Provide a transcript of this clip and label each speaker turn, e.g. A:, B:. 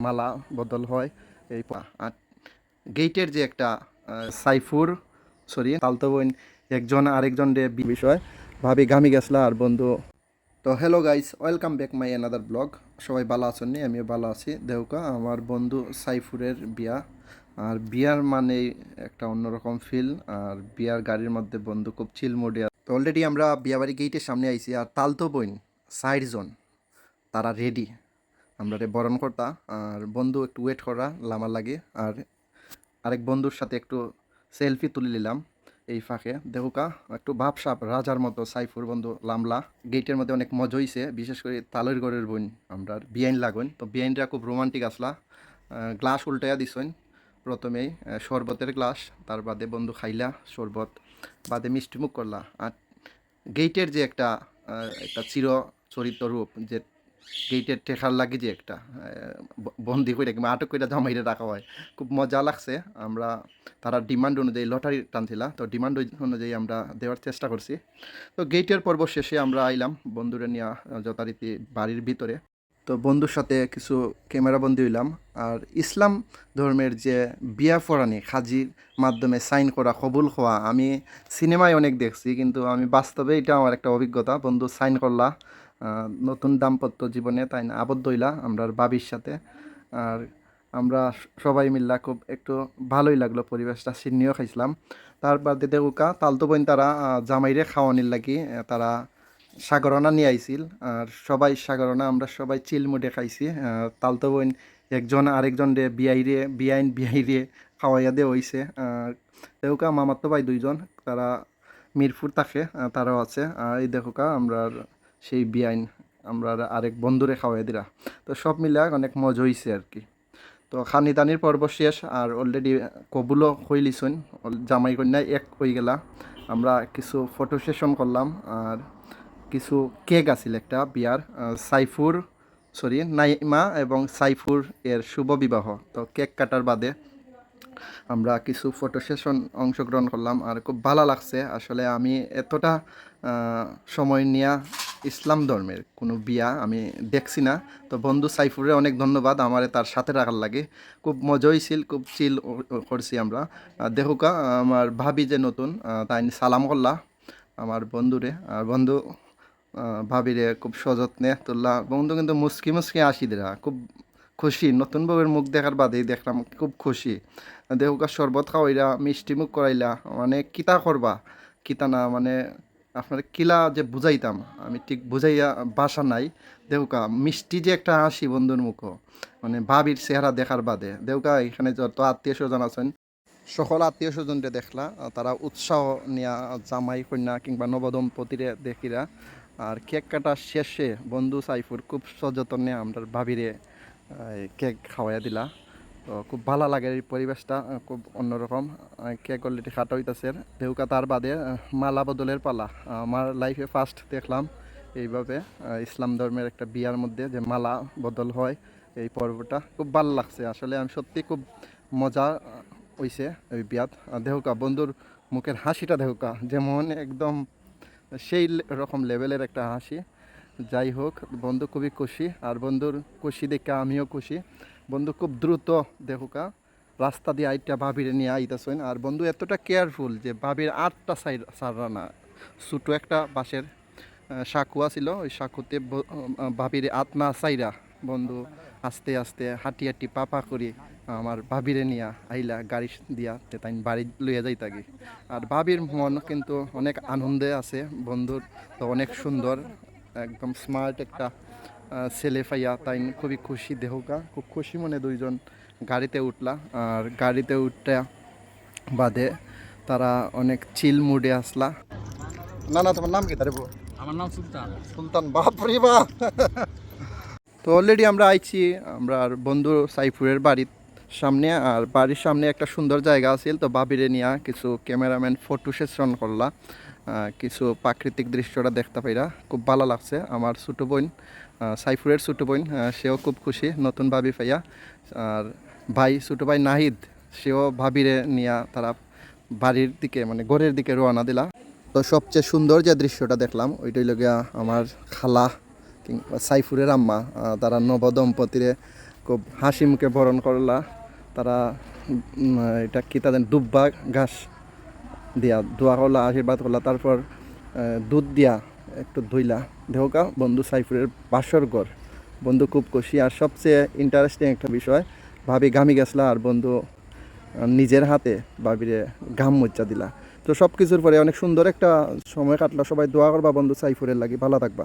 A: মালা বদল হয় এই আর গেটের যে একটা সাইফুর তালতো বোন একজন আরেকজন বিষয় ভাবি গামি গেছলা আর বন্ধু। তো hello guys, welcome back my another blog. সবাই ভালো আছেন নি? আমিও ভালো আছি। দেউকা আমার বন্ধু সাইফুরের বিয়া, আর বিয়ার মানে একটা অন্যরকম ফিল। আর বিয়ার গাড়ির মধ্যে বন্ধু খুব চিল মোডে। তো অলরেডি আমরা বিয়াবাড়ি গেটের সামনে আইছি, আর তালতো বোন সাইড জন তারা রেডি আমরা বরণ করতা। আর বন্ধু একটু ওয়েট করা লামার লাগে, আর আরেক বন্ধুর সাথে একটু সেলফি তুলে নিলাম এই ফাঁকে। দেহুকা একটু ভাবসাপ রাজার মতো সাইফুর বন্ধু লামলা। গেটের মধ্যে অনেক মজা হইছে, বিশেষ করে তালের গড়ের বোন আমরা বিয়াইন লাগুন। তো বিয়াইনরা খুব রোমান্টিক আসলা। গ্লাস উল্টাইয়া দিছেন প্রথমেই, শরবতের গ্লাস, তার বাদে বন্ধু খাইলা শরবত, বাদে মিষ্টিমুখ করলা। আর গেটের যে একটা একটা চির চরিত্র রূপ, যে গেটের টেকার লাগে যে একটা বন্দি করে কিংবা আটক করে জামাইরে রাখা হয়, খুব মজা লাগছে। আমরা তারা ডিমান্ড অনুযায়ী লটারি টানছিলা, তো ডিমান্ড অনুযায়ী আমরা দেওয়ার চেষ্টা করছি। তো গেটের পর্ব শেষে আমরা আইলাম বন্ধুরা নিয়ে যথারীতি বাড়ির ভিতরে। তো বন্ধুর সাথে কিছু ক্যামেরাবন্দি হইলাম। আর ইসলাম ধর্মের যে বিয়া ফরানি খাজির মাধ্যমে সাইন করা কবুল হওয়া, আমি সিনেমায় অনেক দেখছি, কিন্তু আমি বাস্তবে এটা আমার একটা অভিজ্ঞতা। বন্ধু সাইন করলা, নতুন দাম্পত্য জীবনে তাই না আবদ্ধ হইলা আমরা বাবির সাথে। আর আমরা সবাই মিল্লা খুব একটু ভালোই লাগলো পরিবেশটা, সিন্নিও খাইছিলাম। তার বাদে দেউকা তালতো বোন তারা জামাইরে খাওয়ানির লাগি তারা সাগরনা নিয়ে আইছিল। আর সবাই সাগরনা আমরা সবাই চিল মুডে খাইছি। তালতো বোন একজন আরেকজন বিয়াইন খাওয়াইয়া দিয়ে হইছে। আর দেউকা মামাতো ভাই দুইজন, তারা মিরপুর থাকে, তারাও আছে। আর এই দেখোকা আমরা সেই বিয়াইন আমরা আরেক বন্ধুরে খাওয়াই দিলা। তো সব মিলে অনেক মজা হইছে আর কি। তো খানি দানির পর্ব শেষ, আর অলরেডি কবুলও হইলিছুন, জামাই কন্যা এক হয়ে গেলা। আমরা কিছু ফটো সেশন করলাম, আর কিছু কেক আছিল একটা বিয়ার, নাইমা এবং সাইফুর এর শুভ বিবাহ। তো কেক কাটার বাদে আমরা কিছু ফটো সেশন অংশগ্রহণ করলাম, আর খুব ভালো লাগছে। আসলে আমি এতটা সময় নিয়ে ইসলাম ধর্মের কোনো বিয়া আমি দেখছি না। তো বন্ধু সাইফুরে অনেক ধন্যবাদ আমারে তার সাথে রাখার লাগে। খুব মজা হয়েছিল, খুব চিল করছি আমরা। দেখুকা আমার ভাবি যে নতুন, তাই সালাম করলা আমার বন্ধুরে। আর বন্ধু ভাবিরে খুব সযত্নে তুললা। বন্ধু কিন্তু মুসকি মুসকি আসি দিলা, খুব খুশি। নতুন বউয়ের মুখ দেখার বাদেই দেখলাম খুব খুশি। দেহুকা শরবত খাওয়াইলা, মিষ্টি মুখ করাইলা, মানে কিতা করবা কিতা না, মানে আপনার কিলা যে বুঝাইতাম আমি ঠিক বুঝাইয়া বাসা নাই। দেহুকা মিষ্টি যে একটা হাসি বন্ধুর মুখও, মানে ভাবির চেহারা দেখার বাদে। দেহুকা এখানে যত আত্মীয় স্বজন আছেন সকল আত্মীয় স্বজনরে দেখলা, তারা উৎসাহ নিয়া জামাই কন্যা কিংবা নবদম্পতিরে দেখিরা। আর কেক কাটা শেষে বন্ধু সাইফুর খুব সযত্নে আমরা ভাবিরে কেক খাওয়াইয়া দিলা। তো খুব ভালো লাগে এই পরিবেশটা, খুব অন্যরকম। কেক অলরেডি খাটা হইতেছে। দেউকা তার বাদে মালা বদলের পালা। আমার লাইফে ফার্স্ট দেখলাম এইভাবে ইসলাম ধর্মের একটা বিয়ার মধ্যে যে মালা বদল হয়, এই পর্বটা খুব ভালো লাগছে। আসলে আমি সত্যি খুব মজা হইছে ওই বিয়াত। দেহুকা বন্ধুর মুখের হাসিটা দেহুকা যেমন একদম সেই রকম লেভেলের একটা হাসি। যাই হোক, বন্ধু খুবই খুশি, আর বন্ধুর খুশি দেখে আমিও খুশি। বন্ধু খুব দ্রুত দেহুকা রাস্তা দিয়ে আইটা ভাবিরে নিয়ে আইতেছেন। আর বন্ধু এতটা কেয়ারফুল যে ভাবির 8টা সাররা না, ছোটো একটা বাঁশের সাঁকুয়া ছিল, ওই সাঁকুতে ভাবির আত্মা সাইরা বন্ধু আস্তে আস্তে হাঁটি হাঁটি পাপা করি আমার ভাবিরে নিয়া আইলা গাড়ি দিয়া তাই বাড়ি লইয়া যাই থাকি। আর ভাবির মন কিন্তু অনেক আনন্দে আছে বন্ধুর। তো অনেক সুন্দর, একদম স্মার্ট একটা ছেলে ফাইয়া, তাই খুবই খুশি। দেহুকা খুব খুশি মনে দুইজন গাড়িতে উঠলা। আর গাড়িতে উঠতে বাদে তারা অনেক চিল মুডে আসলা। না না, তোমার নাম কি? তারে
B: আমার নাম সুলতান।
A: সুলতান, বাপরে বাপ। তো অলরেডি আমরা আইছি আমরা আর বন্ধু সাইফুরের বাড়ির সামনে। আর বাড়ির সামনে একটা সুন্দর জায়গা আছিল, তো বাবিরে নিয়ে কিছু ক্যামেরাম্যান ফটো সেশন করলা। কিছু প্রাকৃতিক দৃশ্যটা দেখতে পাইরা খুব ভালো লাগছে। আমার ছোটো বোন সাইফুরের ছোটো বোন, সেও খুব খুশি নতুন ভাবি পাইয়া। আর ভাই ছোটো ভাই নাহিদ, সেও ভাবিরে নিয়ে তারা বাড়ির দিকে মানে ঘরের দিকে রওনা দিলা। তো সবচেয়ে সুন্দর যে দৃশ্যটা দেখলাম ওইটাই লগিয়া আমার খালা কিংবা সাইফুরের আম্মা, তারা নবদম্পতিরে খুব হাসি মুখে বরণ করলা। তারা এটা কি তাদের দুব্বা ঘাস দিয়া দোয়া করলা, আশীর্বাদ করলা, তারপর দুধ দিয়া একটু ধুইলা দেহকা বন্ধু সাইফুরের বাসর ঘর। বন্ধু খুব খুশি। আর সবচেয়ে ইন্টারেস্টিং একটা বিষয়, ভাবি ঘামি গেছলা আর বন্ধু নিজের হাতে ভাবিরে ঘাম মুচ্চা দিলা। তো সব কিছুর পরে অনেক সুন্দর একটা সময় কাটলো। সবাই দোয়া করবা বন্ধু সাইফুরের লাগি। ভালো থাকবা।